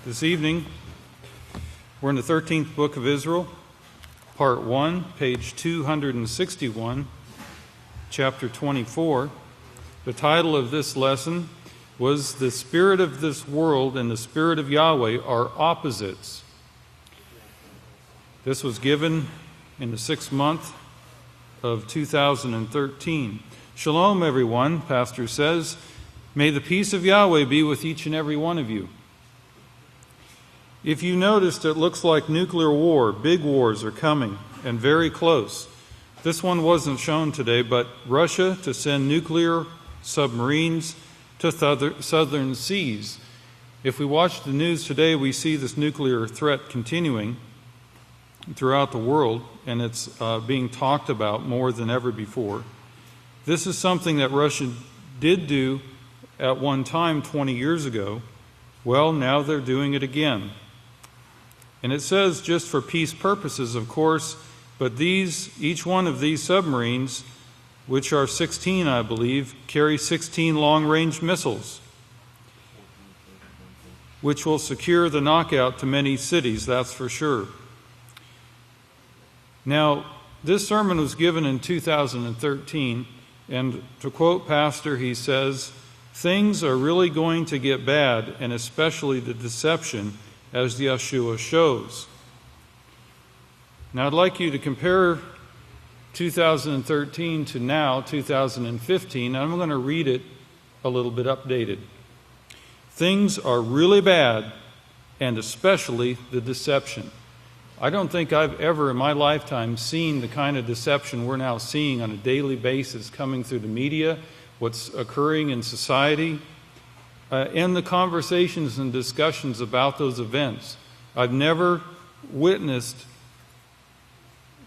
This evening, we're in the 13th book of Israel, part 1, page 261, chapter 24. The title of this lesson was "The Spirit of this World and the Spirit of Yahweh are Opposites." This was given in the 6th month of 2013. Shalom, everyone, Pastor says. May the peace of Yahweh be with each and every one of you. If you noticed, it looks like nuclear war, big wars are coming and very close. This one wasn't shown today, but Russia to send nuclear submarines to southern seas. If we watch the news today, we see this nuclear threat continuing throughout the world, and it's being talked about more than ever before. This is something that Russia did do at one time 20 years ago. Well, now they're doing it again. And it says just for peace purposes, of course, but each one of these submarines, which are 16, I believe, carry 16 long-range missiles, which will secure the knockout to many cities, that's for sure. Now, this sermon was given in 2013, and to quote Pastor, he says, "Things are really going to get bad, and especially the deception, as Yeshua shows." Now, I'd like you to compare 2013 to now, 2015, and I'm going to read it a little bit updated. Things are really bad, and especially the deception. I don't think I've ever in my lifetime seen the kind of deception we're now seeing on a daily basis coming through the media, what's occurring in society, and the conversations and discussions about those events. I've never witnessed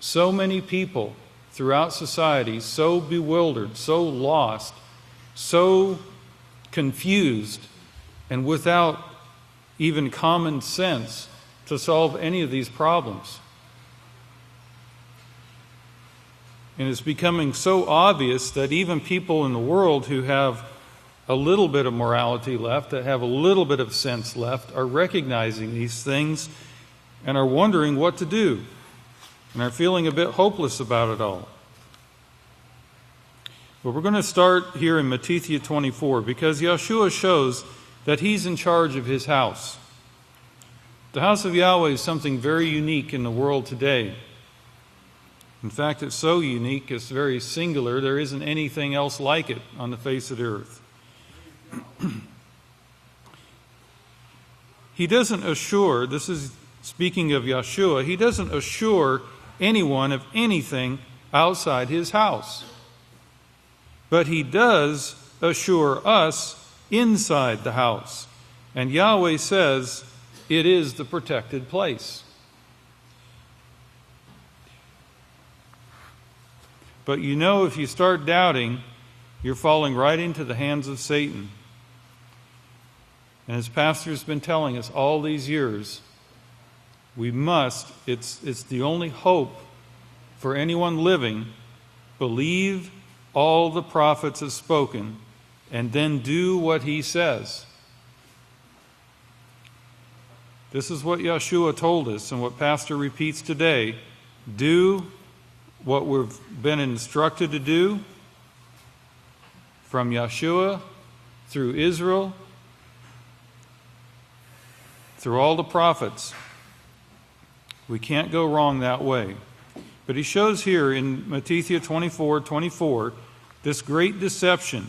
so many people throughout society so bewildered, so lost, so confused, and without even common sense to solve any of these problems. And it's becoming so obvious that even people in the world who have a little bit of morality left, that have a little bit of sense left, are recognizing these things and are wondering what to do and are feeling a bit hopeless about it all. But we're going to start here in Matthew 24 because Yeshua shows that he's in charge of his house. The house of Yahweh is something very unique in the world today. In fact, it's so unique, it's very singular. There isn't anything else like it on the face of the earth. He doesn't assure, this is speaking of Yeshua, he doesn't assure anyone of anything outside his house. But he does assure us inside the house. And Yahweh says it is the protected place. But you know, if you start doubting, you're falling right into the hands of Satan. And as Pastor's been telling us all these years, it's the only hope for anyone living, believe all the prophets have spoken and then do what he says. This is what Yeshua told us and what Pastor repeats today. Do what we've been instructed to do from Yeshua through Israel, through all the prophets. We can't go wrong that way. But he shows here in Matthew 24:24 this great deception.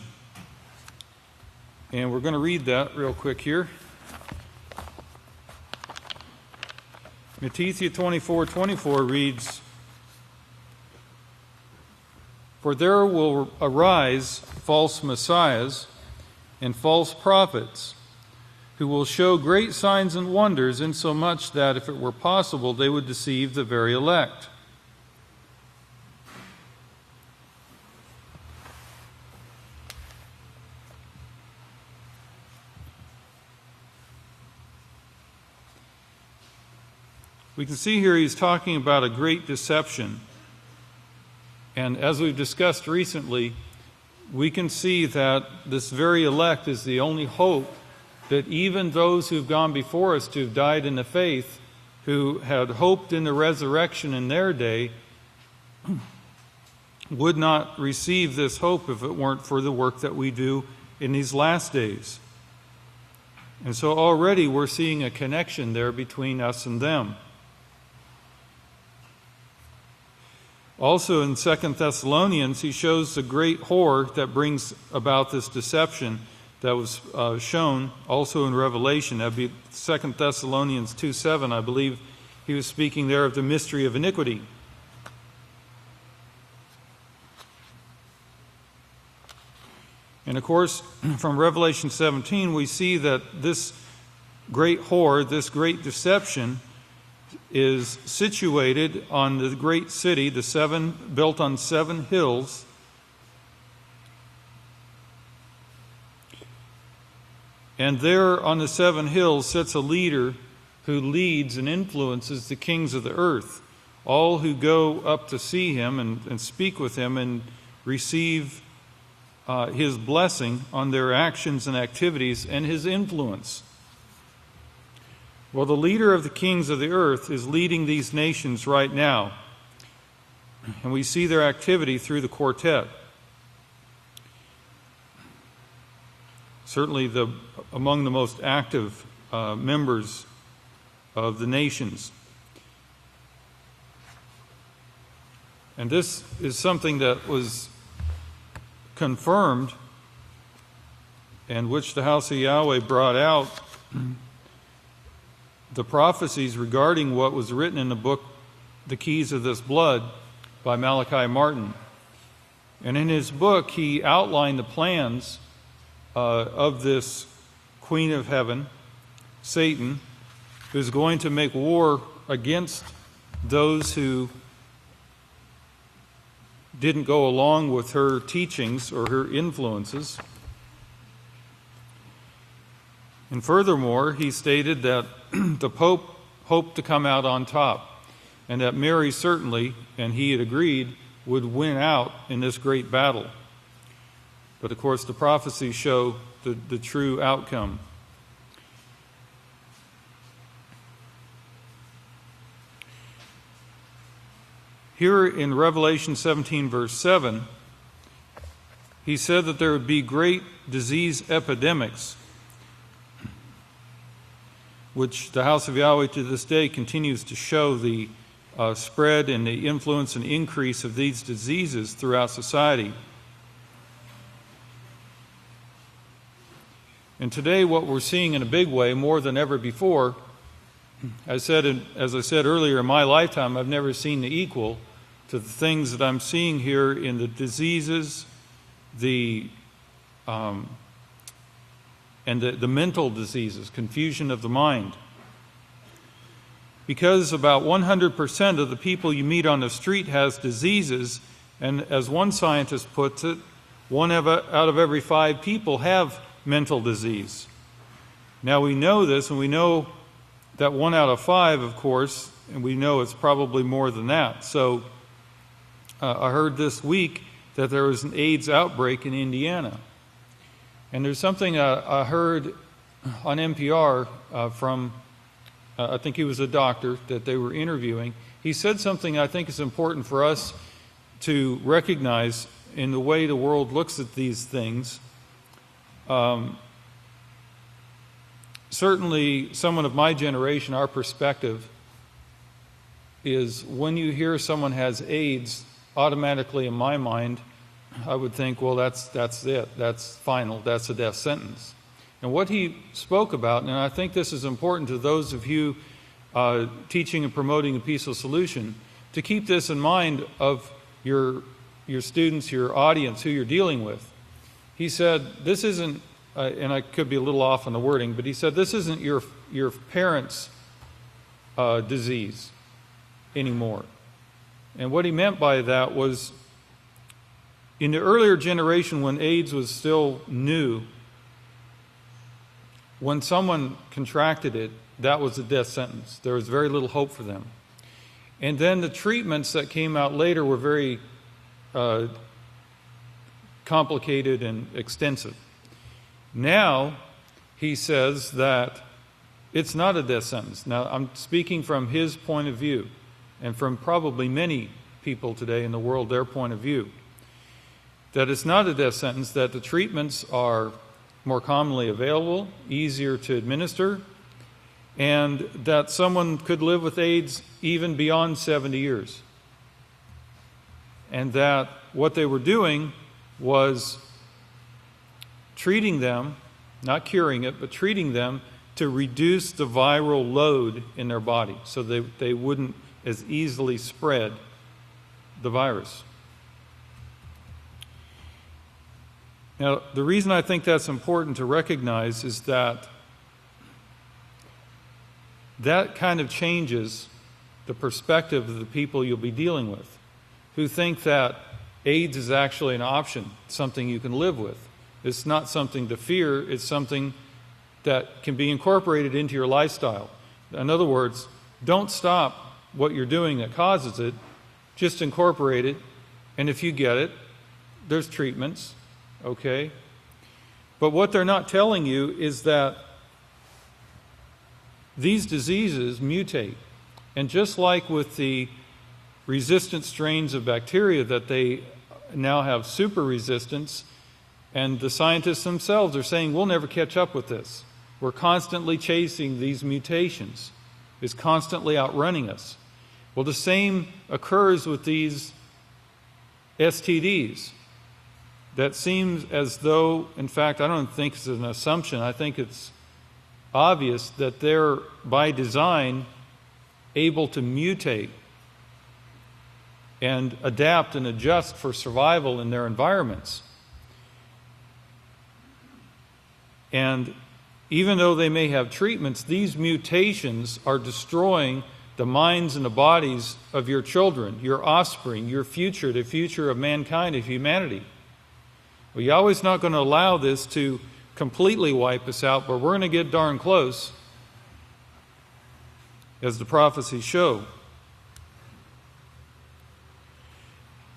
And we're going to read that real quick here. Matthew 24:24 reads, "For there will arise false messiahs and false prophets, who will show great signs and wonders, insomuch that, if it were possible, they would deceive the very elect." We can see here he's talking about a great deception. And as we've discussed recently, we can see that this very elect is the only hope that even those who've gone before us, who've died in the faith, who had hoped in the resurrection in their day, would not receive this hope if it weren't for the work that we do in these last days. And so already we're seeing a connection there between us and them. Also in 2 Thessalonians, he shows the great horror that brings about this deception that was shown also in Revelation. That would be 2 Thessalonians 2:7. I believe he was speaking there of the mystery of iniquity. And of course, from Revelation 17, we see that this great horror, this great deception, is situated on the great city, built on 7 hills. And there on the 7 hills sits a leader who leads and influences the kings of the earth, all who go up to see him and speak with him and receive his blessing on their actions and activities and his influence. Well, the leader of the kings of the earth is leading these nations right now, and we see their activity through the quartet. Certainly among the most active members of the nations. And this is something that was confirmed, and which the House of Yahweh brought out the prophecies regarding what was written in the book, The Keys of This Blood, by Malachi Martin. And in his book, he outlined the plans of this Queen of Heaven, Satan, who's going to make war against those who didn't go along with her teachings or her influences. And furthermore, he stated that the Pope hoped to come out on top, and that Mary certainly, and he had agreed, would win out in this great battle. But of course, the prophecies show the true outcome. Here in Revelation 17, verse 7, he said that there would be great disease epidemics, which the House of Yahweh to this day continues to show the spread and the influence and increase of these diseases throughout society. And today what we're seeing in a big way, more than ever before, as I said earlier, in my lifetime, I've never seen the equal to the things that I'm seeing here in the diseases, and the mental diseases, confusion of the mind. Because about 100% of the people you meet on the street has diseases, and as one scientist puts it, 1 out of every 5 people have mental disease. Now we know this, and we know that 1 out of 5, of course, and we know it's probably more than that. So I heard this week that there was an AIDS outbreak in Indiana. And there's something I heard on NPR from, I think he was a doctor that they were interviewing. He said something I think is important for us to recognize in the way the world looks at these things. Certainly, someone of my generation, our perspective is when you hear someone has AIDS, automatically in my mind, I would think, well, that's it. That's final. That's a death sentence. And what he spoke about, and I think this is important to those of you teaching and promoting a peaceful solution, to keep this in mind of your students, your audience, who you're dealing with. He said, this isn't, and I could be a little off on the wording, but he said, this isn't your parents' disease anymore. And what he meant by that was, in the earlier generation when AIDS was still new, when someone contracted it, that was a death sentence. There was very little hope for them. And then the treatments that came out later were very complicated and extensive. Now, he says that it's not a death sentence. Now, I'm speaking from his point of view, and from probably many people today in the world, their point of view, that it's not a death sentence, that the treatments are more commonly available, easier to administer, and that someone could live with AIDS even beyond 70 years. And that what they were doing was treating them, not curing it, but treating them to reduce the viral load in their body so they wouldn't as easily spread the virus. Now, the reason I think that's important to recognize is that that kind of changes the perspective of the people you'll be dealing with, who think that AIDS is actually an option, something you can live with. It's not something to fear, it's something that can be incorporated into your lifestyle. In other words, don't stop what you're doing that causes it, just incorporate it, and if you get it, there's treatments, okay? But what they're not telling you is that these diseases mutate. And just like with the resistant strains of bacteria that they now have super resistance, and the scientists themselves are saying, we'll never catch up with this. We're constantly chasing these mutations. It's constantly outrunning us. Well, the same occurs with these STDs. That seems as though, in fact, I don't think it's an assumption. I think it's obvious that they're, by design, able to mutate and adapt and adjust for survival in their environments. And even though they may have treatments, these mutations are destroying the minds and the bodies of your children, your offspring, your future, the future of mankind, of humanity. Well, Yahweh's not going to allow this to completely wipe us out, but we're going to get darn close, as the prophecies show.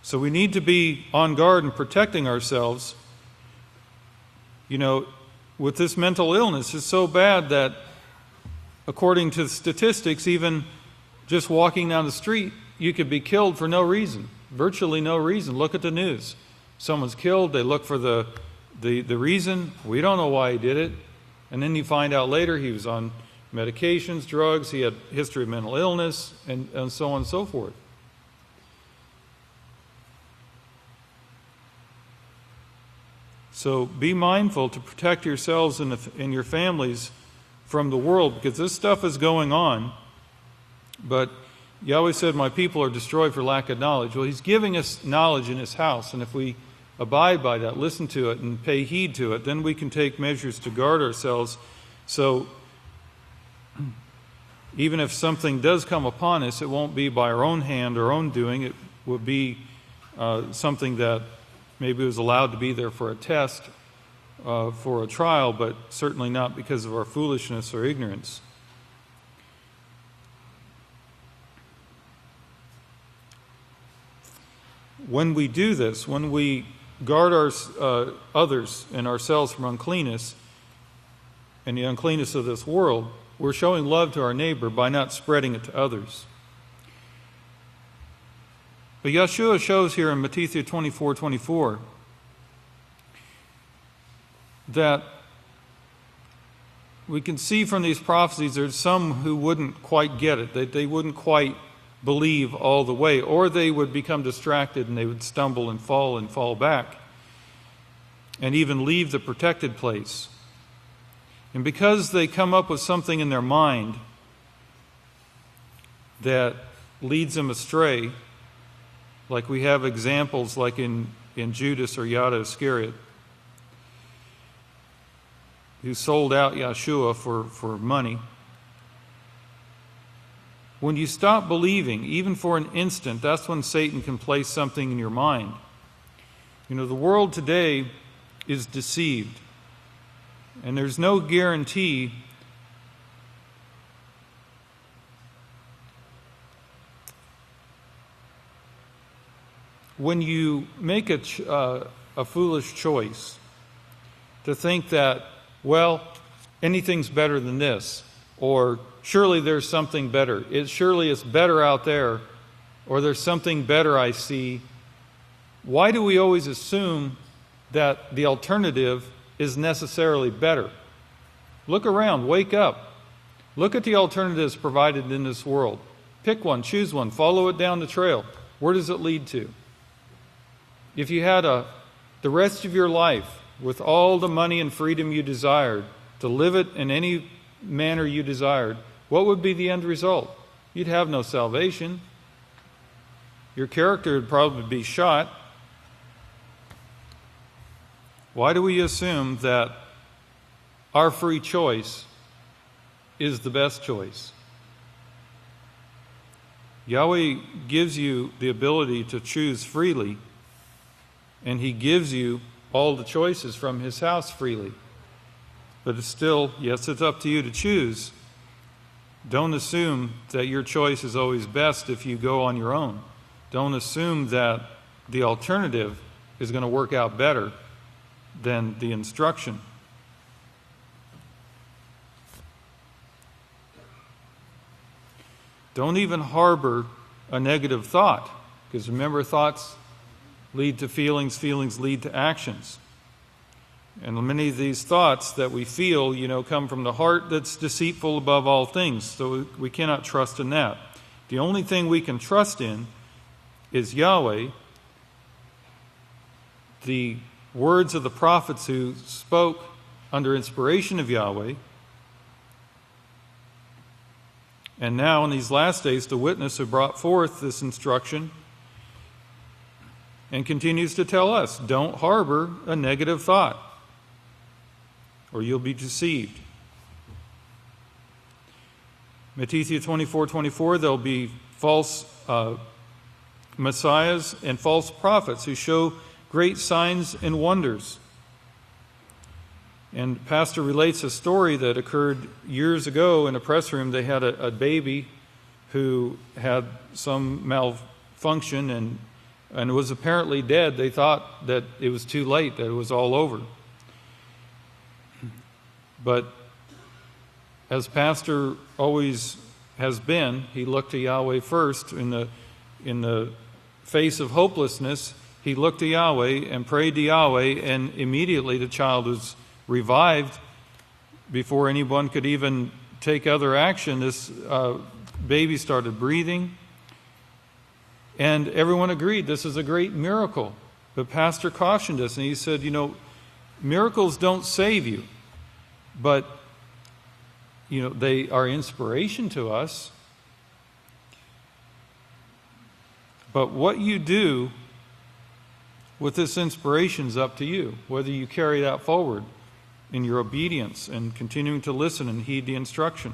So we need to be on guard and protecting ourselves. You know, with this mental illness, it's so bad that, according to statistics, even just walking down the street, you could be killed for no reason, virtually no reason. Look at the news. Someone's killed, they look for the reason. We don't know why he did it. And then you find out later he was on medications, drugs, he had a history of mental illness, and so on and so forth. So be mindful to protect yourselves and your families from the world, because this stuff is going on. But Yahweh said, my people are destroyed for lack of knowledge. Well, he's giving us knowledge in his house, and if we abide by that, listen to it, and pay heed to it, then we can take measures to guard ourselves. So even if something does come upon us, it won't be by our own hand or own doing. It will be something that maybe was allowed to be there for a test, for a trial, but certainly not because of our foolishness or ignorance. When we do this, when we guard our others and ourselves from uncleanness and the uncleanness of this world, we're showing love to our neighbor by not spreading it to others. But Yeshua shows here in Matthew 24:24 that we can see from these prophecies there's some who wouldn't quite get it. They wouldn't quite believe all the way, or they would become distracted and they would stumble and fall back and even leave the protected place. And because they come up with something in their mind that leads them astray, like we have examples like in Judas or Yada Iscariot, who sold out Yeshua for money. When you stop believing, even for an instant, that's when Satan can place something in your mind. You know, the world today is deceived, and there's no guarantee when you make a foolish choice to think that, well, anything's better than this, or surely there's something better. Surely it's better out there, or there's something better I see. Why do we always assume that the alternative is necessarily better? Look around, wake up. Look at the alternatives provided in this world. Pick one, choose one, follow it down the trail. Where does it lead to? If you had the rest of your life with all the money and freedom you desired, to live it in any manner you desired, what would be the end result? You'd have no salvation. Your character would probably be shot. Why do we assume that our free choice is the best choice? Yahweh gives you the ability to choose freely, and He gives you all the choices from His house freely. But it's still, yes, it's up to you to choose. Don't assume that your choice is always best if you go on your own. Don't assume that the alternative is going to work out better than the instruction. Don't even harbor a negative thought, because remember, thoughts lead to feelings, feelings lead to actions. And many of these thoughts that we feel, come from the heart that's deceitful above all things. So we cannot trust in that. The only thing we can trust in is Yahweh, the words of the prophets who spoke under inspiration of Yahweh, and now in these last days the witness who brought forth this instruction and continues to tell us, don't harbor a negative thought, or you'll be deceived. Matthew 24:24, there'll be false messiahs and false prophets who show great signs and wonders. And Pastor relates a story that occurred years ago in a press room. They had a baby who had some malfunction and was apparently dead. They thought that it was too late, that it was all over. But as Pastor always has been, he looked to Yahweh first. In the face of hopelessness, he looked to Yahweh and prayed to Yahweh, and immediately the child was revived. Before anyone could even take other action, this baby started breathing. And everyone agreed this is a great miracle. But Pastor cautioned us, and he said, miracles don't save you, but they are inspiration to us. But what you do with this inspiration is up to you, whether you carry that forward in your obedience and continuing to listen and heed the instruction.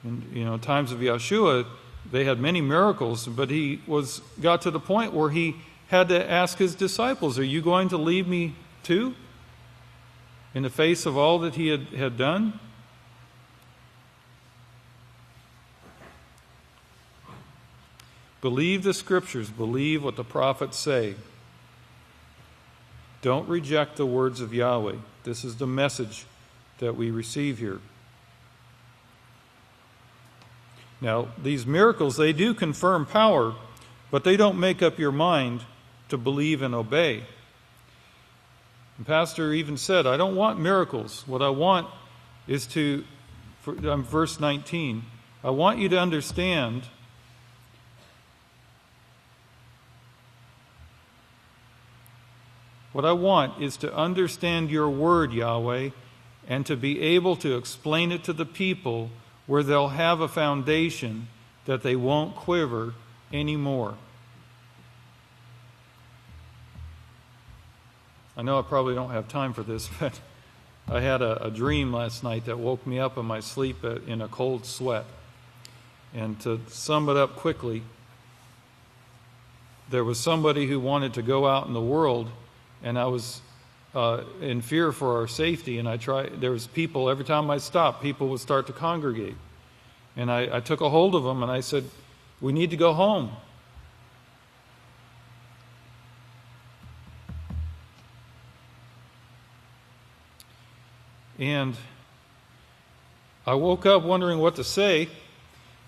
And times of Yeshua, they had many miracles, but he got to the point where he had to ask his disciples, are you going to leave me too? In the face of all that he had done? Believe the scriptures. Believe what the prophets say. Don't reject the words of Yahweh. This is the message that we receive here. Now, these miracles, they do confirm power, but they don't make up your mind to believe and obey. And Pastor even said, I don't want miracles. What I want is verse 19, I want you to understand what I want is to understand your word, Yahweh, and to be able to explain it to the people where they'll have a foundation that they won't quiver anymore. I know I probably don't have time for this, but I had a dream last night that woke me up in my sleep in a cold sweat. And to sum it up quickly, there was somebody who wanted to go out in the world, and I was in fear for our safety, and there was people, every time I stopped, people would start to congregate. And I took a hold of them, and I said, we need to go home. And I woke up wondering what to say,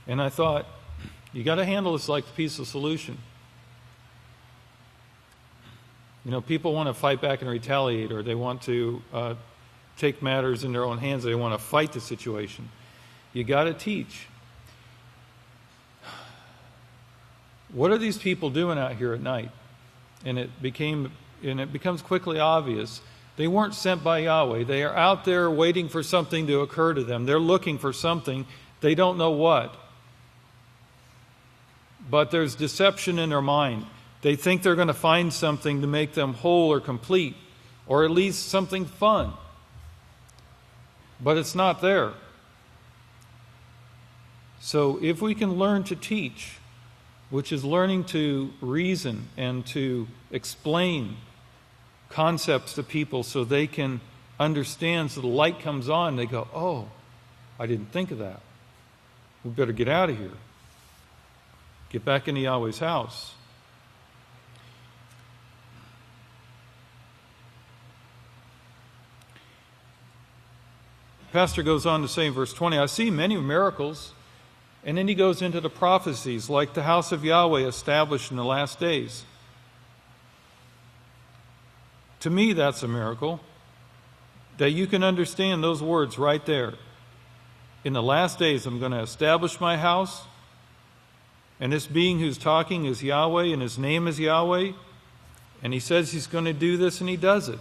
and I thought, you got to handle this like a piece of solution. You know, people want to fight back and retaliate, or they want to take matters in their own hands. They want to fight the situation. You got to teach. What are these people doing out here at night? And it becomes quickly obvious. They weren't sent by Yahweh. They are out there waiting for something to occur to them. They're looking for something. They don't know what. But there's deception in their mind. They think they're going to find something to make them whole or complete, or at least something fun. But it's not there. So if we can learn to teach, which is learning to reason and to explain concepts to people so they can understand, so the light comes on, they go, oh, I didn't think of that. We better get out of here. Get back into Yahweh's house. Pastor goes on to say in verse 20, I see many miracles. And then he goes into the prophecies, like the house of Yahweh established in the last days. To me, that's a miracle, that you can understand those words right there. In the last days, I'm going to establish my house, and this being who's talking is Yahweh, and his name is Yahweh, and he says he's going to do this, and he does it.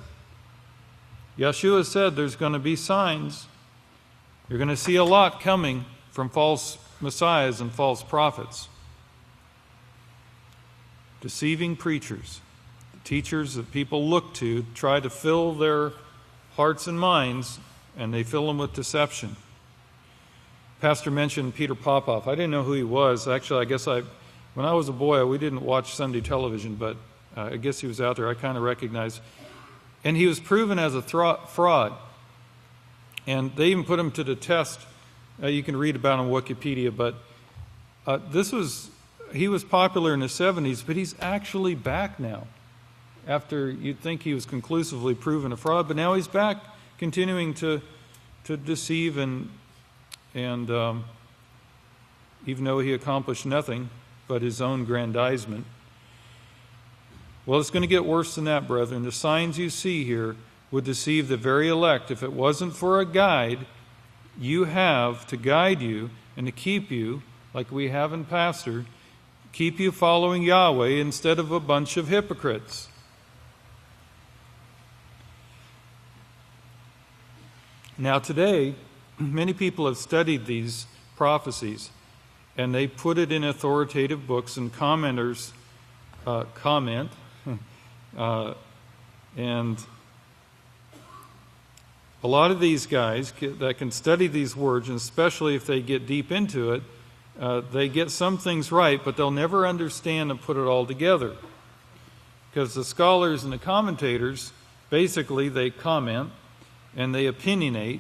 Yeshua said there's going to be signs. You're going to see a lot coming from false messiahs and false prophets. Deceiving preachers, teachers that people look to, try to fill their hearts and minds, and they fill them with deception. Pastor mentioned Peter Popoff. I didn't know who he was. Actually, I guess when I was a boy, we didn't watch Sunday television, but I guess he was out there. I kind of recognized. And he was proven as a fraud. And they even put him to the test. You can read about him on Wikipedia, but he was popular in the 70s, but he's actually back now. After you'd think he was conclusively proven a fraud, but now he's back, continuing to deceive and even though he accomplished nothing but his own grandizement. Well, it's going to get worse than that, brethren. The signs you see here would deceive the very elect. If it wasn't for a guide you have to guide you and to keep you, like we have in Pastor, keep you following Yahweh instead of a bunch of hypocrites. Now today, many people have studied these prophecies, and they put it in authoritative books, and commenters comment, and a lot of these guys that can study these words, and especially if they get deep into it, they get some things right, but they'll never understand and put it all together. Because the scholars and the commentators, basically they comment and they opinionate,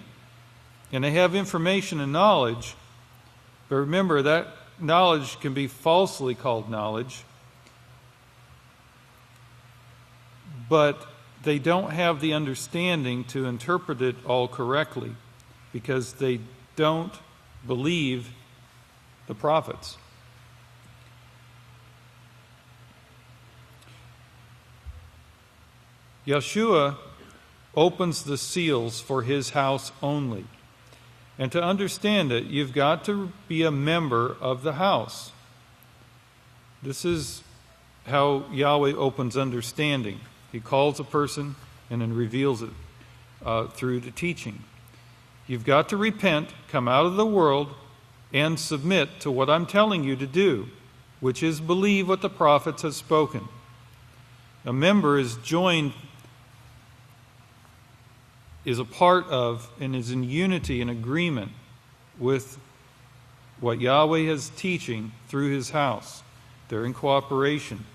and they have information and knowledge, but remember that knowledge can be falsely called knowledge, but they don't have the understanding to interpret it all correctly because they don't believe the prophets. Yeshua opens the seals for his house only. And to understand it, you've got to be a member of the house. This is how Yahweh opens understanding. He calls a person and then reveals it through the teaching. You've got to repent, come out of the world, and submit to what I'm telling you to do, which is believe what the prophets have spoken. A member is a part of, and is in unity and agreement with what Yahweh is teaching through his house. They're in cooperation.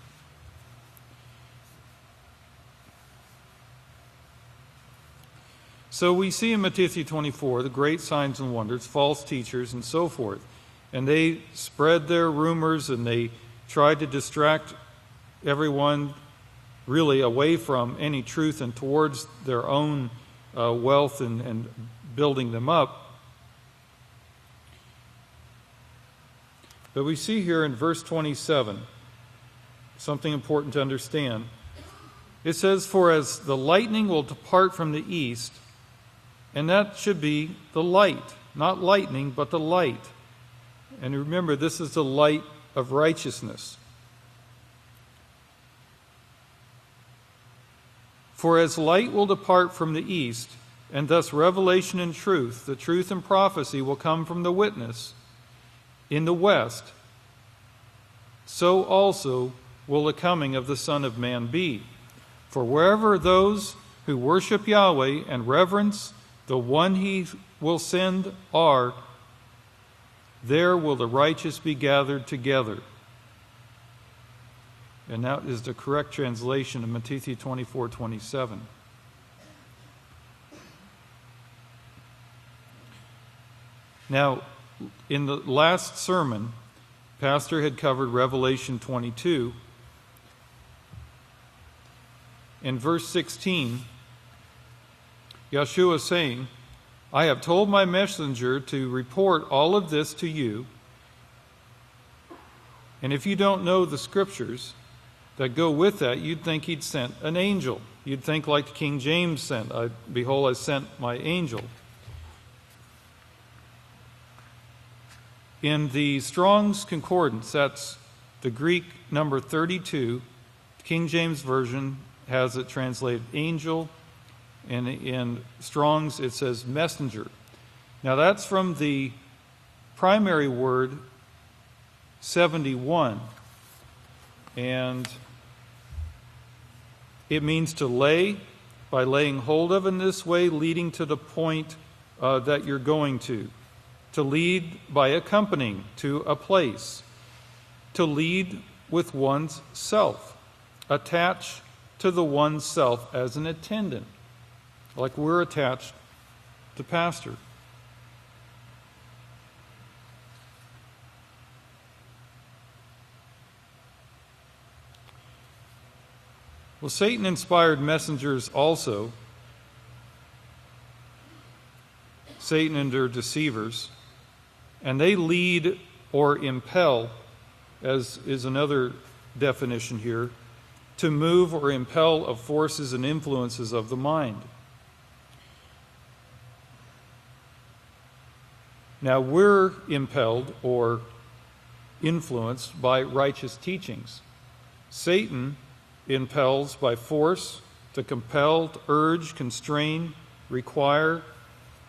So we see in Matthew 24 the great signs and wonders, false teachers and so forth. And they spread their rumors and they tried to distract everyone really away from any truth and towards their own wealth and building them up. But we see here in verse 27 something important to understand. It says, "For as the lightning will depart from the east," and that should be the light, not lightning, but the light. And remember, this is the light of righteousness. "For as light will depart from the east, and thus revelation and truth, the truth and prophecy will come from the witness in the west, so also will the coming of the Son of Man be. For wherever those who worship Yahweh and reverence the one he will send are, there will the righteous be gathered together." And that is the correct translation of Matthew 24:27. Now, in the last sermon, Pastor had covered Revelation 22. In verse 16, Yeshua is saying, "I have told my messenger to report all of this to you. And if you don't know the scriptures that go with that, you'd think he'd sent an angel. You'd think like King James sent, 'Behold, I sent my angel.'" In the Strong's Concordance, that's the Greek number 32, King James Version has it translated angel, and in Strong's it says messenger. Now that's from the primary word 71, and it means to lay, by laying hold of in this way, leading to the point that you're going to lead by accompanying to a place, to lead with one's self, attach to the one's self as an attendant, like we're attached to Pastor. Well, Satan inspired messengers also. Satan and their deceivers. And they lead or impel, as is another definition here, to move or impel of forces and influences of the mind. Now we're impelled or influenced by righteous teachings. Satan impels by force, to compel, to urge, constrain, require,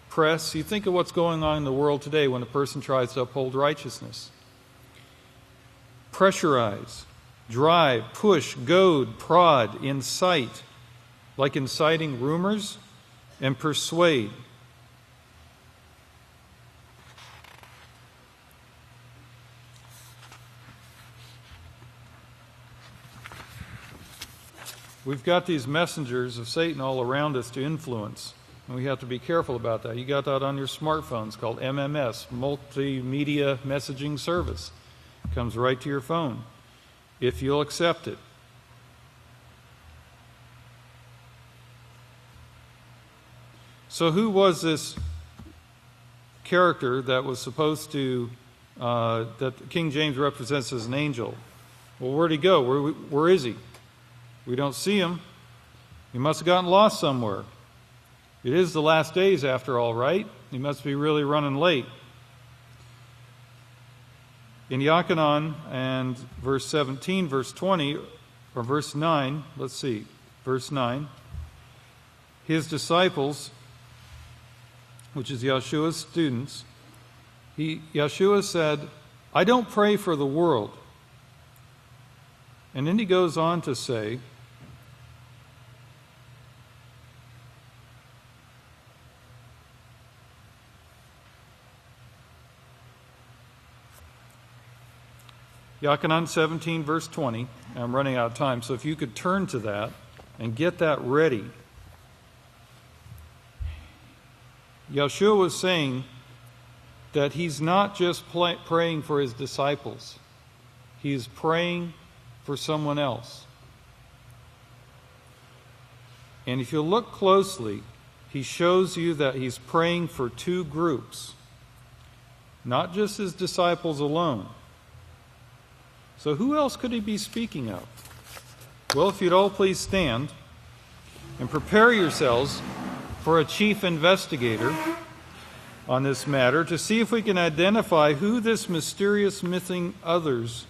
press. You think of what's going on in the world today when a person tries to uphold righteousness. Pressurize, drive, push, goad, prod, incite, like inciting rumors, and persuade. We've got these messengers of Satan all around us to influence, and we have to be careful about that. You got that on your smartphones, called MMS, Multimedia Messaging Service. It comes right to your phone, if you'll accept it. So who was this character that was supposed to, that King James represents as an angel? Well, where'd he go? Where is he? We don't see him. He must have gotten lost somewhere. It is the last days, after all, right? He must be really running late. In Yochanan and verse 17, verse 20, or verse 9, let's see, verse 9, his disciples, which is Yeshua's students, Yeshua said, "I don't pray for the world." And then he goes on to say, Yochanan 17, verse 20. I'm running out of time, so if you could turn to that and get that ready. Yeshua was saying that he's not just praying for his disciples. He's praying for someone else. And if you look closely, he shows you that he's praying for two groups, not just his disciples alone. So who else could he be speaking of? Well, if you'd all please stand and prepare yourselves for a chief investigator on this matter to see if we can identify who this mysterious missing others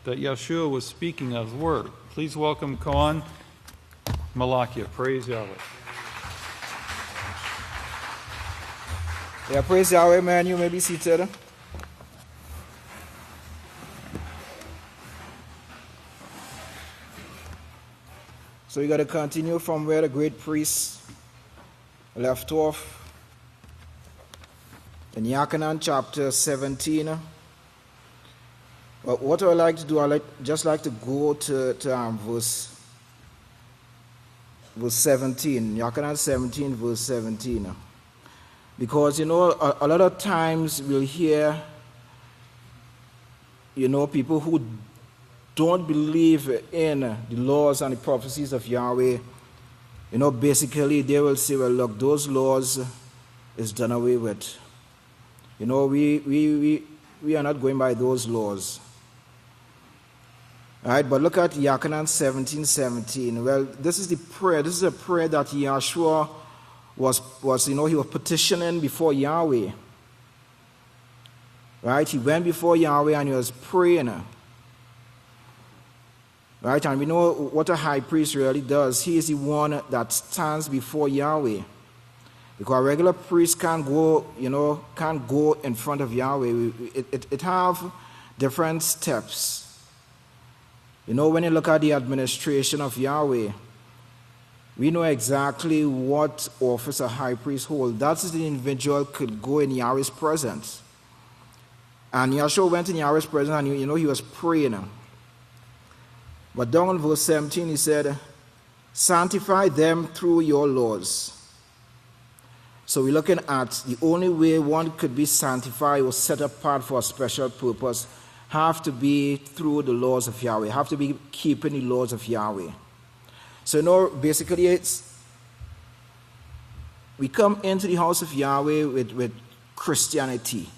that Yeshua was speaking of were. Please welcome Koan Malakia. Praise Yahweh. Yeah, praise Yahweh, man. You may be seated. So we got to continue from where the great priest left off. In Yachanan chapter 17. But what I like to do, just like to go to verse 17. Yachanan 17, verse 17. Because, a lot of times we'll hear, people who don't believe in the laws and the prophecies of Yahweh, basically they will say, well, look, those laws is done away with. We are not going by those laws. All right, but look at Yachanan 17:17. Well, this is the prayer. This is a prayer that Yahshua was he was petitioning before Yahweh. Right? He went before Yahweh and he was praying. Right? And we know what a high priest really does. He is the one that stands before Yahweh. Because a regular priest can't go in front of Yahweh. It have different steps. When you look at the administration of Yahweh, we know exactly what office a high priest holds. That's the individual could go in Yahweh's presence. And Yahshua went in Yahweh's presence and he was praying. But down in verse 17 he said, sanctify them through your laws. So we're looking at the only way one could be sanctified or set apart for a special purpose have to be through the laws of Yahweh, have to be keeping the laws of Yahweh. So basically we come into the house of Yahweh with Christianity.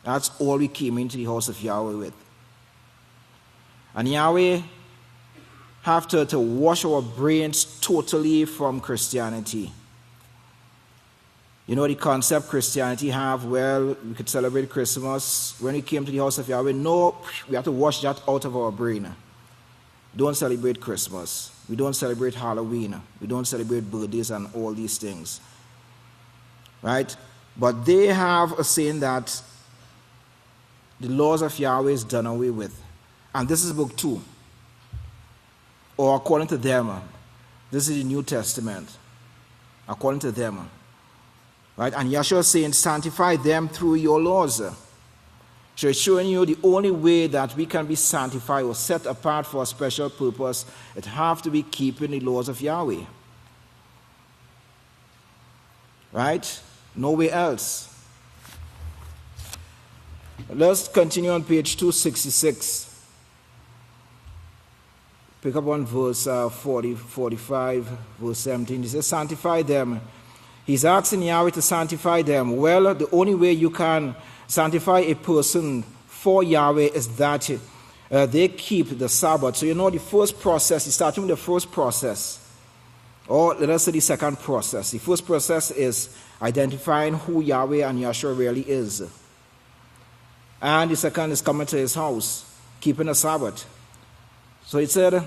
That's all we came into the house of Yahweh with. And Yahweh have to wash our brains totally from Christianity. The concept Christianity have, well, we could celebrate Christmas. When we came to the house of Yahweh, no, we have to wash that out of our brain. Don't celebrate Christmas. We don't celebrate Halloween. We don't celebrate birthdays and all these things. Right? But they have a saying that the laws of Yahweh is done away with. And this is book 2. Or according to them, this is the New Testament. According to them. Right? And Yahshua is saying, sanctify them through your laws. So it's showing you the only way that we can be sanctified or set apart for a special purpose, it have to be keeping the laws of Yahweh. Right? No way else. Let's continue on page 266. Pick up on verse 45, verse 17. He says, sanctify them. He's asking Yahweh to sanctify them. Well, the only way you can sanctify a person for Yahweh is that they keep the Sabbath. So the first process, he's starting with the first process. Or let us say the second process. The first process is identifying who Yahweh and Yahshua really is. And the second is coming to his house, keeping the Sabbath. So he said,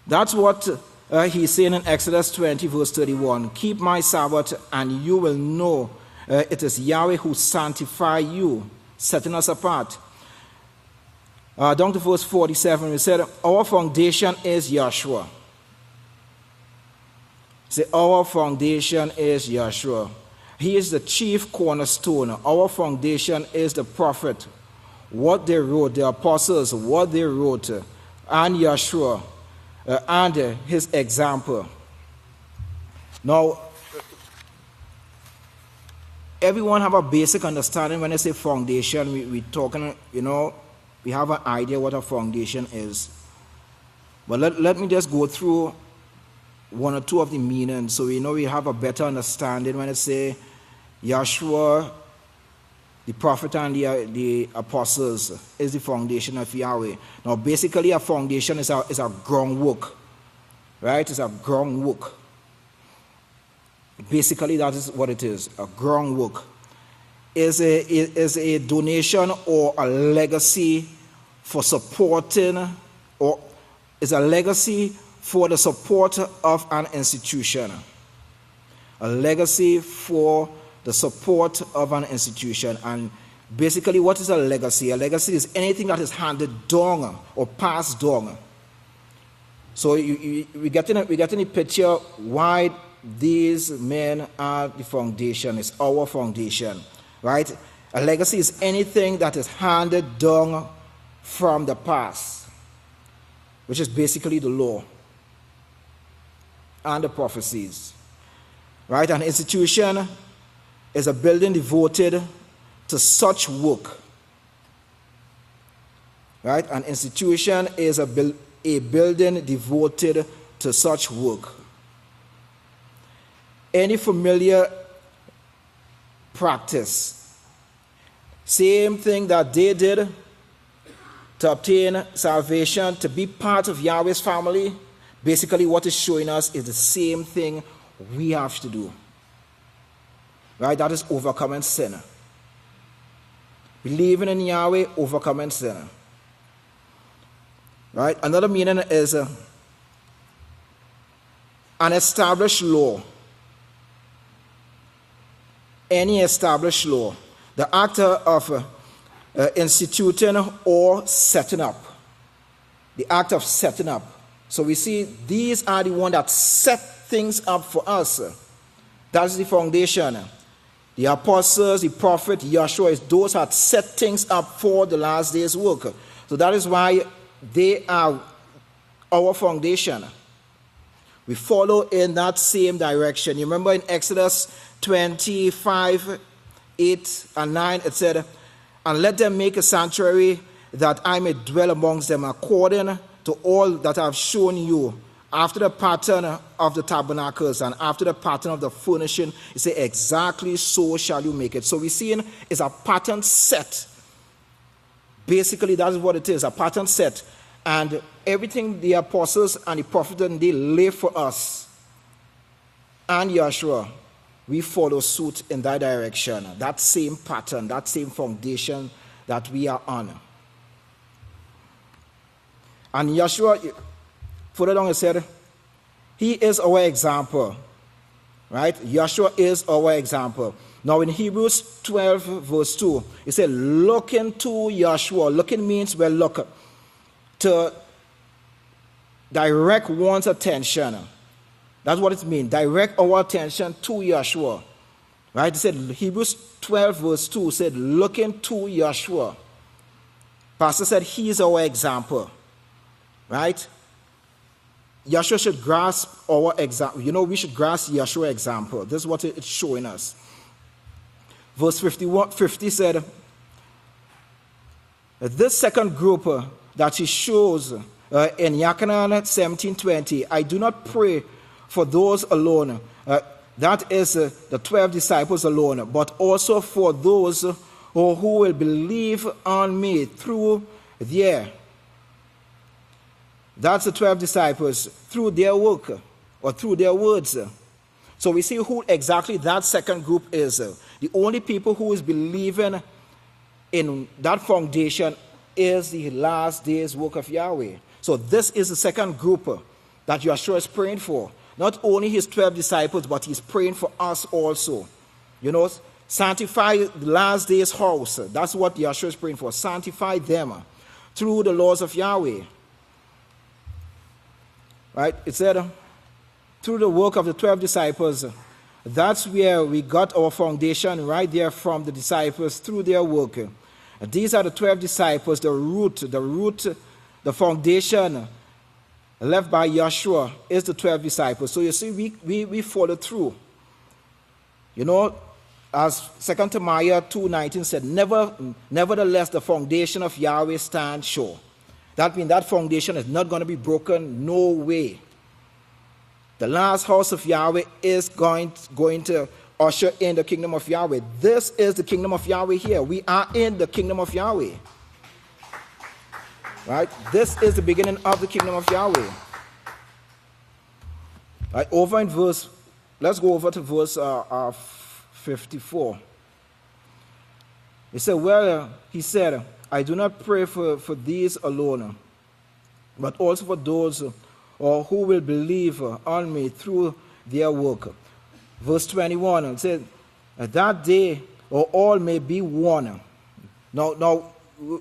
that's what he's saying in Exodus 20, verse 31. Keep my Sabbath, and you will know it is Yahweh who sanctifies you, setting us apart. Down to verse 47, we said, our foundation is Yahshua. Say, our foundation is Yahshua. He is the chief cornerstone. Our foundation is the prophet. What they wrote, the apostles, what they wrote, and Yahshua, and his example. Now, everyone have a basic understanding. When I say foundation, we're talking, we have an idea what a foundation is. But let me just go through one or two of the meanings, so we know we have a better understanding when it say Yahshua, the prophet and the apostles is the foundation of Yahweh. Now basically a foundation is a groundwork, right? It's a groundwork. Basically that is what it is, a groundwork. Is a donation or a legacy for supporting, or is a legacy for the support of an institution. A legacy for the support of an institution. And basically, what is a legacy? A legacy is anything that is handed down or passed down. So we get in the picture why these men are the foundation. It's our foundation, right? A legacy is anything that is handed down from the past, which is basically the law and the prophecies, right? An institution is a building devoted to such work, right? An institution is a building devoted to such work. Any familiar practice, same thing that they did to obtain salvation, to be part of Yahweh's family, basically what it's showing us is the same thing we have to do. Right? That is overcoming sin. Believing in Yahweh, overcoming sin. Right? Another meaning is an established law. Any established law. The act of instituting or setting up. The act of setting up. So we see these are the ones that set things up for us. That's the foundation. The apostles, the prophet, Yahshua, those that set things up for the last day's work. So that is why they are our foundation. We follow in that same direction. You remember in Exodus 25, 8 and 9, it said, "And let them make a sanctuary that I may dwell amongst them according to all that I have shown you, after the pattern of the tabernacles and after the pattern of the furnishing." It says, exactly so shall you make it. So we see it's a pattern set. Basically, that is what it is, a pattern set. And everything the apostles and the prophets, they lay for us. And Yahshua, we follow suit in that direction. That same pattern, that same foundation that we are on. And Yahshua, further down, he said, he is our example. Right? Yahshua is our example. Now in Hebrews 12, verse 2, it said, look into Yahshua. Looking means we're looking to direct one's attention. That's what it means. Direct our attention to Yahshua. Right? It said, Hebrews 12, verse 2 said, look into Yahshua. Pastor said, he is our example. Right? Yahshua should grasp our example. You know, we should grasp Yahshua's example. This is what it's showing us. Verse 50 said, this second group that he shows in Yachanan 17:20, I do not pray for those alone. That is the 12 disciples alone, but also for those who will believe on me through their. That's the 12 disciples through their work or through their words. So we see who exactly that second group is. The only people who is believing in that foundation is the last day's work of Yahweh. So this is the second group that Yahshua is praying for. Not only his 12 disciples, but he's praying for us also. You know, sanctify the last day's house. That's what Yahshua is praying for. Sanctify them through the laws of Yahweh. Right? It said, through the work of the 12 disciples, that's where we got our foundation, right there from the disciples through their work. These are the 12 disciples, the root, the foundation left by Yahshua is the 12 disciples. So you see, we follow through. You know, as 2 Timothy 2:19 said, nevertheless, the foundation of Yahweh stands sure. That means that foundation is not going to be broken, no way. The last house of Yahweh is going to usher in the kingdom of Yahweh. This is the kingdom of Yahweh here. We are in the kingdom of Yahweh. Right? This is the beginning of the kingdom of Yahweh. Right? Over in verse, let's go over to verse 54. He said, I do not pray for these alone, but also for those who will believe on me through their work. Verse 21, it said, that they or all may be one. Now,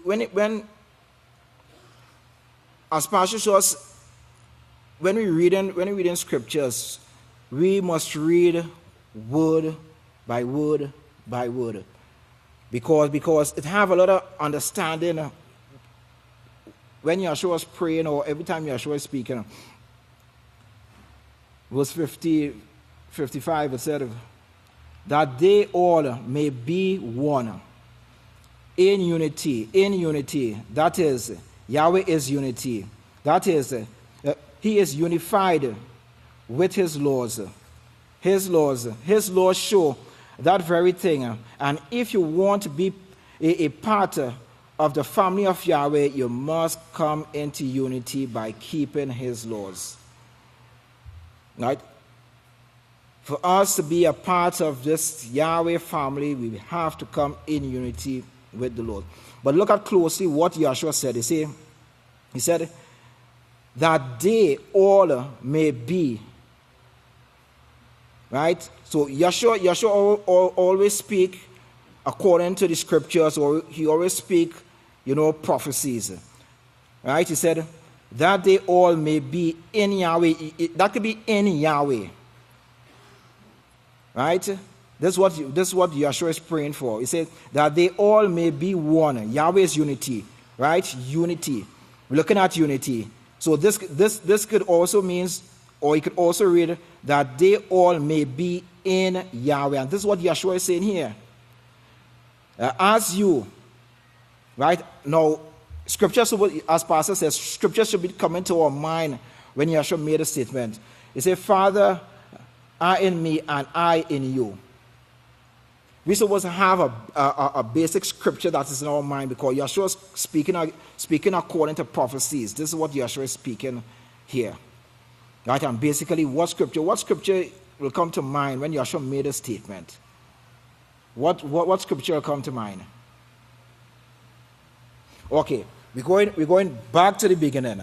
when as Pastor shows, when we read in scriptures, we must read word by word by word, because it have a lot of understanding. When Yahshua is praying, or every time Yahshua is speaking, verse 55, it said, that they all may be one in unity. That is, Yahweh is unity. That is, he is unified with his laws. His laws show that very thing. And if you want to be a part of the family of Yahweh, you must come into unity by keeping his laws. Right? For us to be a part of this Yahweh family, we have to come in unity with the Lord. But look at closely what Yahshua said. He said, that they all may be. Right? So Yahshua always speak according to the scriptures, or he always speak, prophecies. Right? He said, that they all may be in Yahweh. That could be in Yahweh. Right? This is what Yahshua is praying for. He said that they all may be one. Yahweh is unity. Right? Unity. We're looking at unity. So this could also means, or you could also read that they all may be in Yahweh. And this is what Yahshua is saying here. As you, right? Now, scripture, as Pastor says, scripture should be coming to our mind when Yahshua made a statement. He said, Father, are in me and I in you. We're supposed to have a basic scripture that is in our mind, because Yahshua is speaking according to prophecies. This is what Yahshua is speaking here. Right? And basically, what scripture will come to mind when Yahshua made a statement? What scripture will come to mind? Okay, we're going back to the beginning.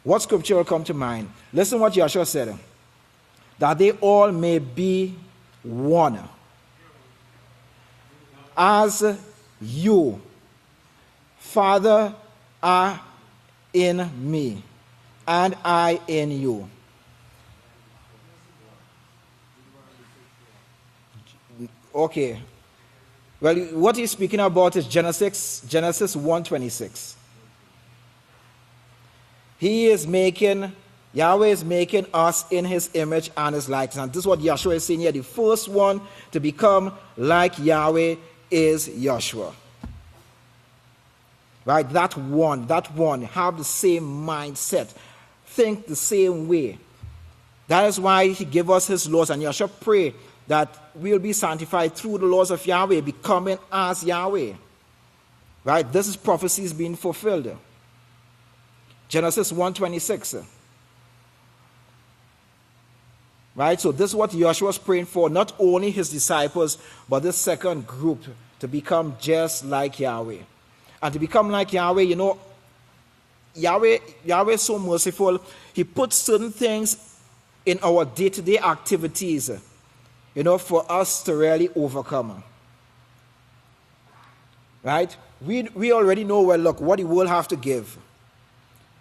What scripture will come to mind? Listen what Yahshua said. That they all may be one. As you, Father, are in me, and I in you. Okay. Well, what he's speaking about is Genesis 1:26. Yahweh is making us in his image and his likeness. And this is what Yahshua is saying here. The first one to become like Yahweh is Yahshua. Right? That one, have the same mindset. Think the same way. That is why he gave us his laws. And Yahshua pray that we'll be sanctified through the laws of Yahweh, becoming as Yahweh. Right? This is prophecies being fulfilled. Genesis 1:26. Right? So this is what Yahshua was praying for, not only his disciples, but this second group to become just like Yahweh. And to become like Yahweh, Yahweh is so merciful. He puts certain things in our day-to-day activities, for us to really overcome. Right? We already know, what the world have to give.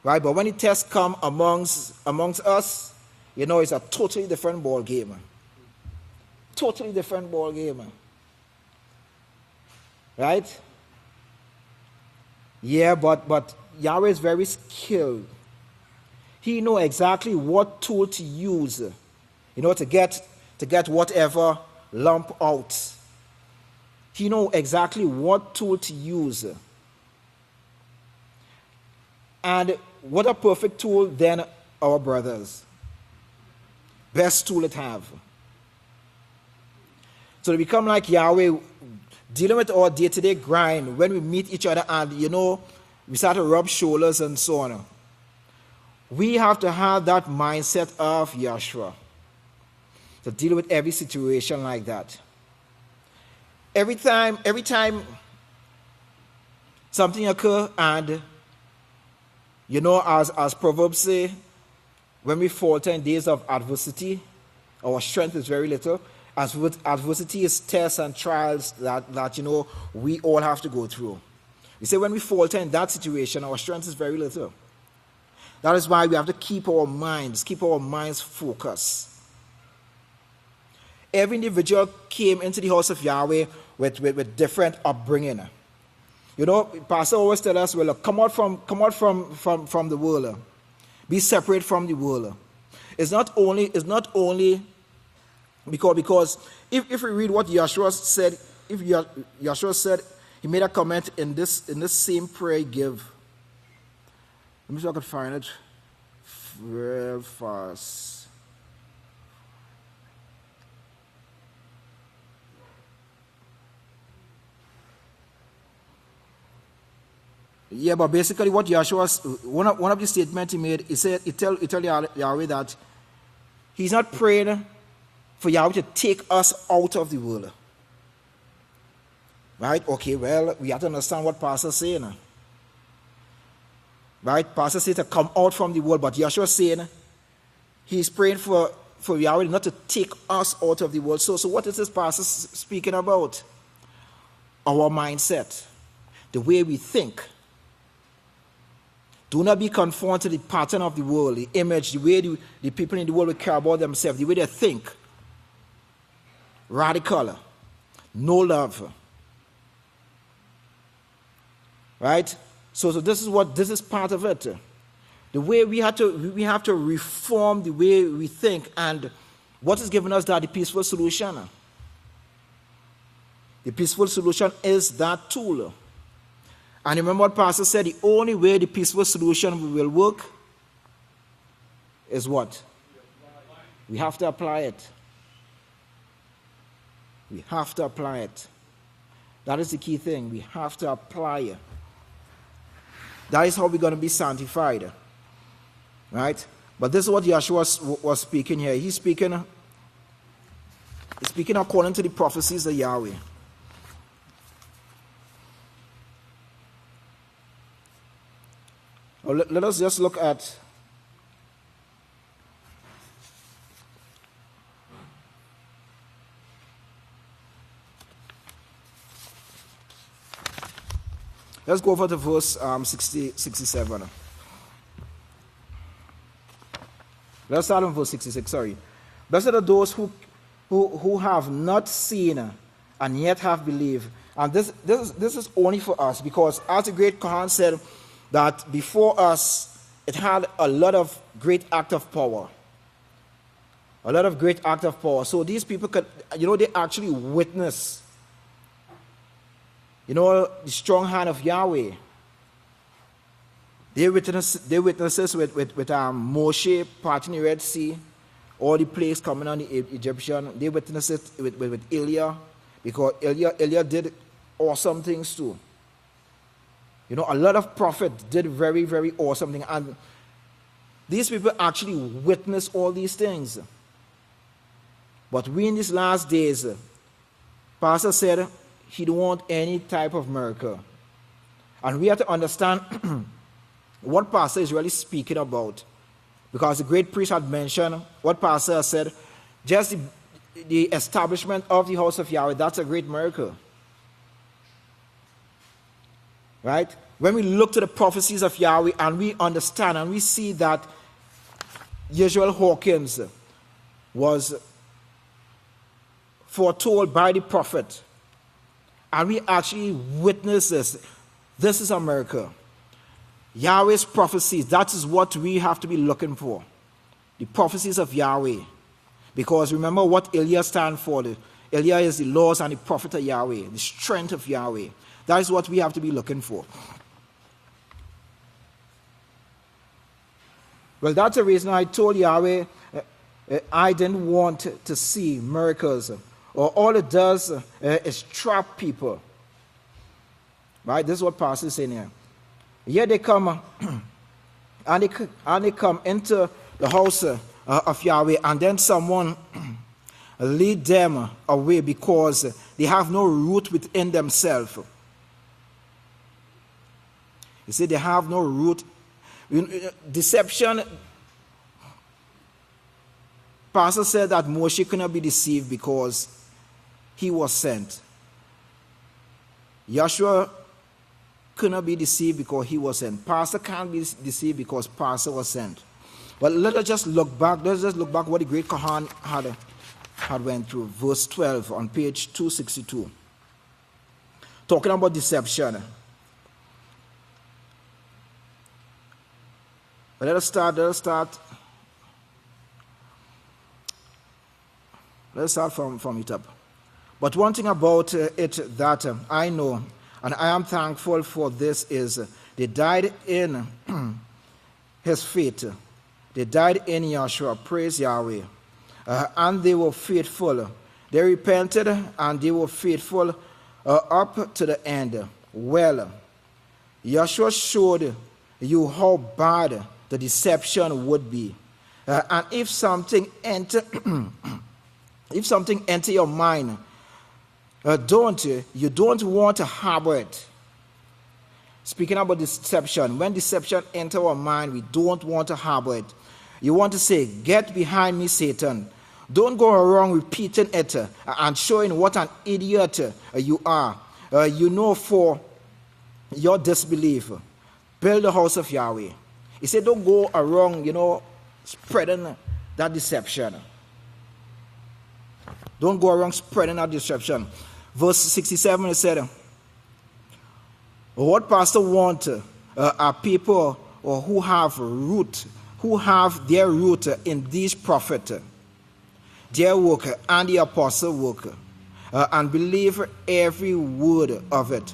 Right? But when the tests come amongst us, it's a totally different ball game. Totally different ball game. Right? Yeah, but Yahweh is very skilled. He knows exactly what tool to use, to get whatever lump out. He knows exactly what tool to use. And what a perfect tool then, our brothers. Best tool it have. So to become like Yahweh, dealing with our day-to-day grind, when we meet each other and, we start to rub shoulders and so on. We have to have that mindset of Yahshua to deal with every situation like that. Every time something occurs, and as Proverbs say, when we falter in days of adversity, our strength is very little. As with adversity is tests and trials that we all have to go through. We say when we falter in that situation, our strength is very little. That is why we have to keep our minds focused. Every individual came into the house of Yahweh with different upbringing. Pastor always tell us, well, come out from the world. Be separate from the world. It's not only because if we read what Yahshua said, Yahshua said, he made a comment in this same prayer he gave. Let me see if I can find it real fast. Yeah, but basically what Yahshua, one of the statements he made, he said, he tell Yahweh that he's not praying for Yahweh to take us out of the world. Right? Okay, well, we have to understand what Pastor is saying. Right? Pastor said to come out from the world, but Yahshua is saying he's praying for Yahweh not to take us out of the world. So what is this Pastor speaking about? Our mindset, the way we think. Do not be conformed to the pattern of the world, the image, the way the people in the world will care about themselves, the way they think. Radical, no love. Right? So this is part of it. The way we have to reform the way we think, and what is giving us that? The peaceful solution. The peaceful solution is that tool. And remember what Pastor said, the only way the peaceful solution will work is what? We have to apply it. We have to apply it. That is the key thing. We have to apply it. That is how we're going to be sanctified. Right? But this is what Yahshua was speaking here. He's speaking according to the prophecies of Yahweh. Well, let us just look at let's go over to verse 67. Let's start on verse 66, sorry. Blessed are those who have not seen and yet have believed. And this is only for us, because as the great Khan said, that before us, it had a lot of great act of power. A lot of great act of power. So these people could, they actually witness, the strong hand of Yahweh. They witness this with Moshe parting the Red Sea, all the plagues coming on the Egyptian. They witness it with Elia, because Elia did awesome things too. A lot of prophets did very, very awesome things. And these people actually witnessed all these things. But we in these last days, Pastor said he don't want any type of miracle. And we have to understand what Pastor is really speaking about. Because the great priest had mentioned what Pastor said, just the establishment of the house of Yahweh, that's a great miracle. Right? When we look to the prophecies of Yahweh and we understand and we see that Yisrayl Hawkins was foretold by the prophet, and we actually witness this is a miracle. Yahweh's prophecies, that is what we have to be looking for. The prophecies of Yahweh. Because remember what Elia stands for. Elia is the laws and the prophet of Yahweh, the strength of Yahweh. That is what we have to be looking for. Well, that's the reason I told Yahweh, I didn't want to see miracles, or all it does is trap people. Right? This is what Pastor is saying here. Here they come, and they come into the house of Yahweh, and then someone lead them away because they have no root within themselves. You see, they have no root. Deception. Pastor said that Moshe could not be deceived because he was sent. Joshua could not be deceived because he was sent. Pastor can't be deceived because Pastor was sent. But let us just look back. Let's just look back what the great Kohan had went through. Verse 12 on page 262. Talking about deception. But let us start from it up. But one thing about it that I know, and I am thankful for this, is they died in his faith. They died in Yahshua. Praise Yahweh. And they were faithful. They repented and they were faithful up to the end. Well, Yahshua showed you how bad the deception would be. And if something enter your mind, you don't want to harbor it. Speaking about deception, when deception enter our mind, we don't want to harbor it. You want to say, "Get behind me, Satan." Don't go around repeating it and showing what an idiot you are. For your disbelief, build the house of Yahweh. He said, don't go around, spreading that deception. Don't go around spreading that deception. Verse 67, it said, what pastor want are people who have their root in these prophets, their work and the apostle work, and believe every word of it.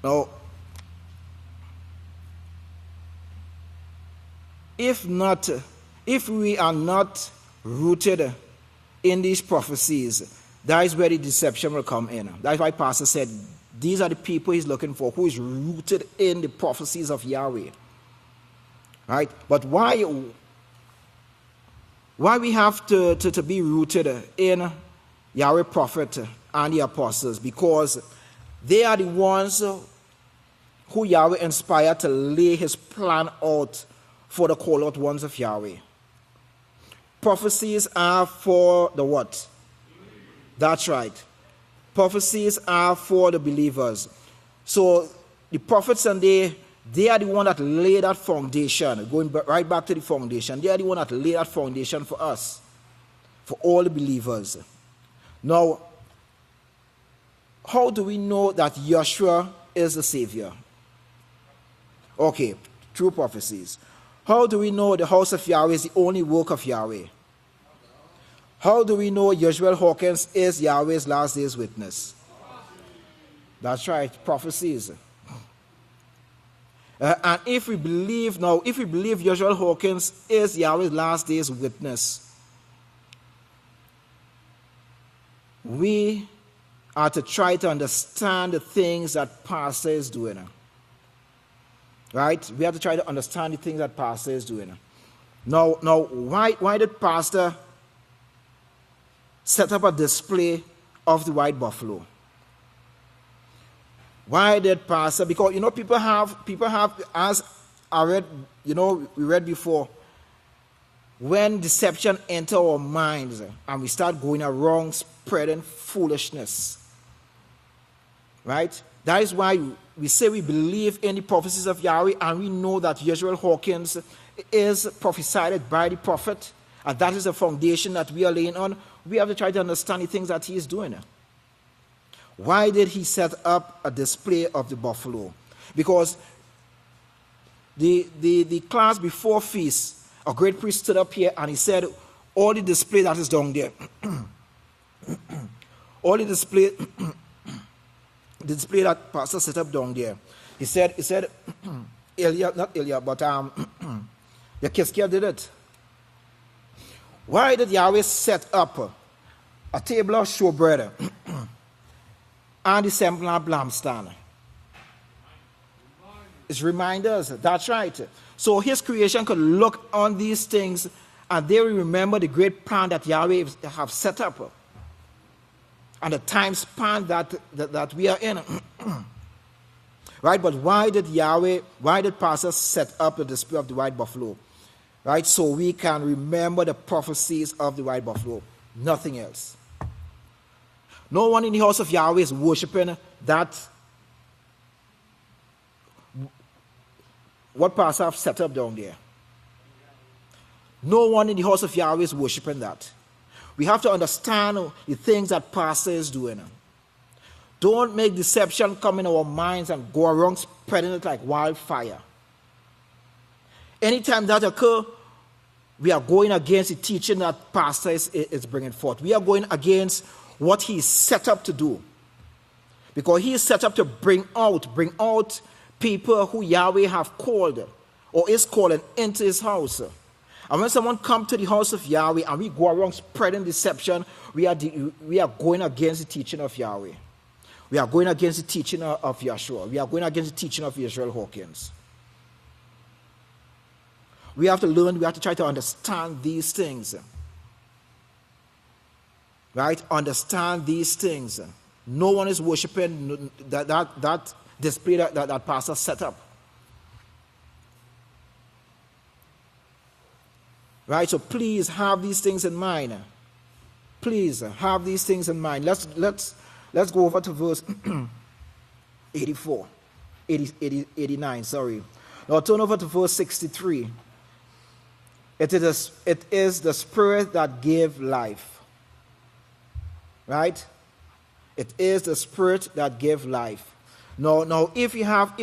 Now, if we are not rooted in these prophecies, that is where the deception will come in. That's why Pastor said these are the people he's looking for, who is rooted in the prophecies of Yahweh. Right? But why we have to be rooted in Yahweh prophet and the apostles? Because they are the ones who Yahweh inspired to lay his plan out for the call out ones of Yahweh. Prophecies are for the what? That's right. Prophecies are for the believers. So the prophets and they are the one that lay that foundation. Going right back to the foundation. They are the one that lay that foundation for us. For all the believers. Now, how do we know that Yahshua is the Savior? Okay, through prophecies. How do we know the house of Yahweh is the only work of Yahweh? How do we know Yisrayl Hawkins is Yahweh's last day's witness? That's right, prophecies. And if we believe Yisrayl Hawkins is Yahweh's last day's witness, we are to try to understand the things that Pastor is doing. Right? We have to try to understand the things that Pastor is doing. Now, why did Pastor set up a display of the white buffalo? Why did Pastor? Because people have, as I read, we read before, when deception enter our minds and we start going around spreading foolishness, right? That is why we say we believe in the prophecies of Yahweh, and we know that Yisrayl Hawkins is prophesied by the prophet, and that is the foundation that we are laying on. We have to try to understand the things that he is doing. Why did he set up a display of the buffalo? Because the class before feast, a great priest stood up here and he said, all the display that is down there, all the display, the display that Pastor set up down there, he said, not Ilya, but the Kiskia did it. Why did Yahweh set up a table of showbread and the semblant lampstand? It's reminders. That's right. So his creation could look on these things and they will remember the great plan that Yahweh have set up and the time span that we are in. Right? But why did Pastor set up the display of the white buffalo? Right? So we can remember the prophecies of the white buffalo. Nothing else. No one in the house of Yahweh is worshiping that. What Pastor have set up down there. No one in the house of Yahweh is worshiping that. We have to understand the things that Pastor is doing. Don't make deception come in our minds and go around spreading it like wildfire. Anytime that occurs, we are going against the teaching that Pastor is bringing forth. We are going against what he is set up to do. Because he is set up to bring out people who Yahweh have called or is calling into his house. And when someone comes to the house of Yahweh and we go around spreading deception, we are going against the teaching of Yahweh. We are going against the teaching of Yeshua. We are going against the teaching of Yisrayl Hawkins. We have to learn, we have to try to understand these things. Right? Understand these things. No one is worshiping that display that Pastor set up. Right? So please have these things in mind. Please have these things in mind. Let's go over to verse 89, sorry. Now turn over to verse 63. It is the Spirit that gave life. Right? It is the Spirit that gave life. Now if you have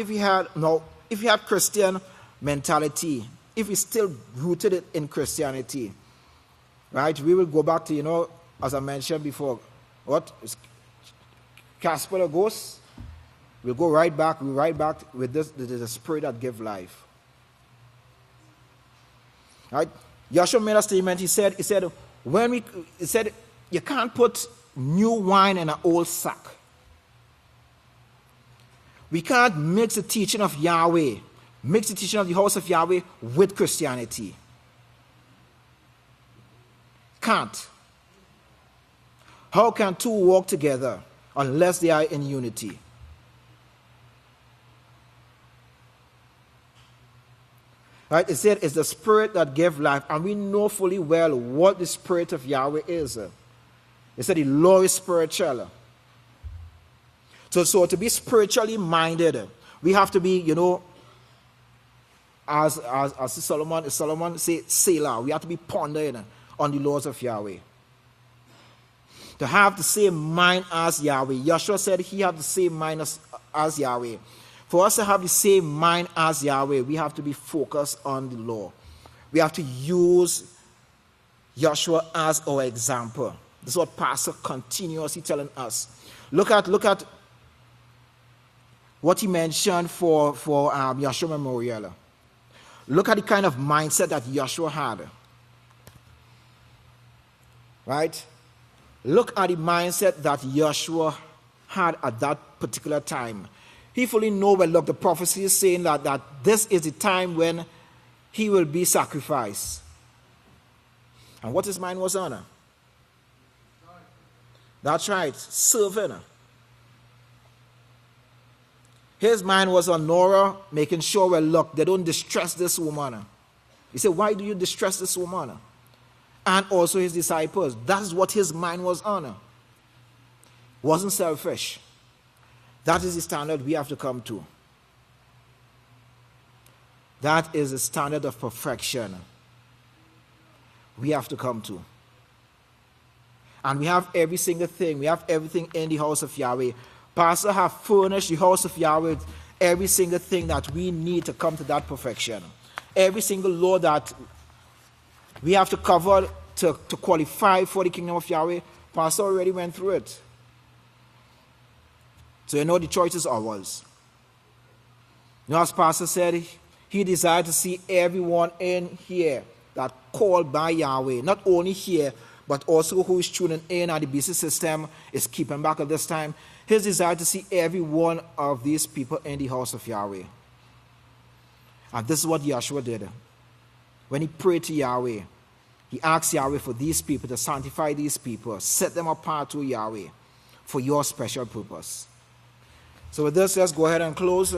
Christian mentality, if you still rooted it in Christianity, right? We will go back to, as I mentioned before, what? Casper the ghost, we'll go right back with this, the Spirit that gives life. Right? Yeshua made a statement, he said, you can't put new wine in an old sack. We can't mix the teaching of Yahweh, mix the teaching of the house of Yahweh with Christianity. Can't. How can two walk together unless they are in unity? Right? It said it's the Spirit that gave life, and we know fully well what the Spirit of Yahweh is. It said the law is spiritual. So to be spiritually minded, we have to be, as Solomon say, Selah. We have to be pondering on the laws of Yahweh. To have the same mind as Yahweh. Yeshua said he had the same mind as Yahweh. For us to have the same mind as Yahweh, we have to be focused on the law. We have to use Yeshua as our example. This is what Pastor continuously telling us. Look at what he mentioned for Yeshua Memorial. Look at the kind of mindset that Yeshua had. Right? Look at the mindset that Yeshua had at that particular time. He fully knew, the prophecy is saying that this is the time when he will be sacrificed. And what his mind was on? That's right, serving. His mind was on Nora, making sure, they don't distress this woman. He said, why do you distress this woman? And also his disciples. That's what his mind was on. Wasn't selfish. That is the standard we have to come to. That is the standard of perfection we have to come to. And we have every single thing. We have everything in the house of Yahweh. Pastor have furnished the house of Yahweh with every single thing that we need to come to that perfection. Every single law that we have to cover to qualify for the kingdom of Yahweh, Pastor already went through it. So the choice is ours. As Pastor said, he desired to see everyone in here that called by Yahweh, not only here, but also who is tuning in at the BC system, is keeping back at this time. His desire to see every one of these people in the house of Yahweh. And this is what Yeshua did. When he prayed to Yahweh, he asked Yahweh for these people to sanctify these people, set them apart to Yahweh for your special purpose. So with this, let's go ahead and close.